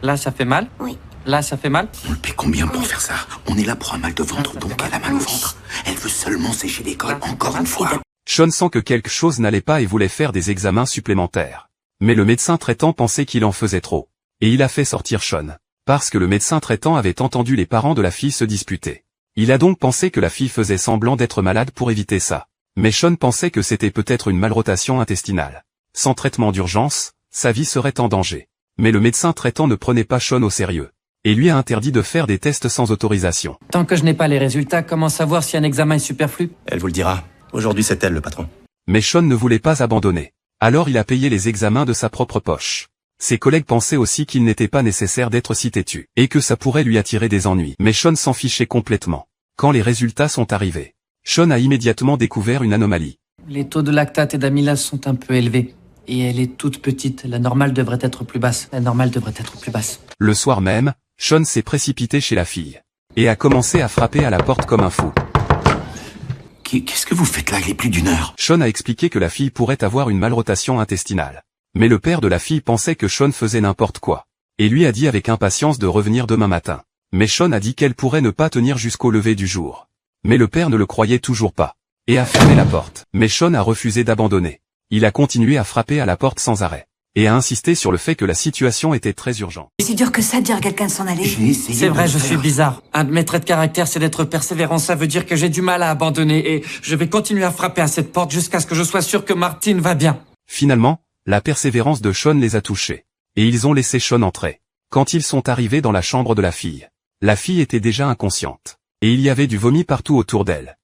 Là, ça fait mal? Oui. Là, ça fait mal? On le paie combien pour faire ça? On est là pour un mal de ventre, donc elle a mal au ventre. Elle veut seulement sécher l'école, encore une fois. Sean sent que quelque chose n'allait pas et voulait faire des examens supplémentaires. Mais le médecin traitant pensait qu'il en faisait trop. Et il a fait sortir Sean. Parce que le médecin traitant avait entendu les parents de la fille se disputer. Il a donc pensé que la fille faisait semblant d'être malade pour éviter ça. Mais Sean pensait que c'était peut-être une malrotation intestinale. Sans traitement d'urgence, sa vie serait en danger. Mais le médecin traitant ne prenait pas Sean au sérieux. Et lui a interdit de faire des tests sans autorisation. Tant que je n'ai pas les résultats, comment savoir si un examen est superflu? Elle vous le dira. Aujourd'hui, c'est elle le patron. Mais Sean ne voulait pas abandonner. Alors il a payé les examens de sa propre poche. Ses collègues pensaient aussi qu'il n'était pas nécessaire d'être si têtu, et que ça pourrait lui attirer des ennuis. Mais Sean s'en fichait complètement. Quand les résultats sont arrivés, Sean a immédiatement découvert une anomalie. Les taux de lactate et d'amylase sont un peu élevés. Et elle est toute petite. La normale devrait être plus basse. La normale devrait être plus basse. Le soir même, Sean s'est précipité chez la fille. Et a commencé à frapper à la porte comme un fou. Qu'est-ce que vous faites là? Il est plus d'une heure. Sean a expliqué que la fille pourrait avoir une malrotation intestinale. Mais le père de la fille pensait que Sean faisait n'importe quoi. Et lui a dit avec impatience de revenir demain matin. Mais Sean a dit qu'elle pourrait ne pas tenir jusqu'au lever du jour. Mais le père ne le croyait toujours pas. Et a fermé la porte. Mais Sean a refusé d'abandonner. Il a continué à frapper à la porte sans arrêt. Et a insisté sur le fait que la situation était très urgente. C'est dur que ça de dire à quelqu'un de s'en aller. J'ai essayé. C'est vrai, de je le suis faire. bizarre. Un de mes traits de caractère, c'est d'être persévérant. Ça veut dire que j'ai du mal à abandonner. Et je vais continuer à frapper à cette porte jusqu'à ce que je sois sûr que Martine va bien. Finalement, la persévérance de Sean les a touchés. Et ils ont laissé Sean entrer. Quand ils sont arrivés dans la chambre de la fille était déjà inconsciente. Et il y avait du vomi partout autour d'elle.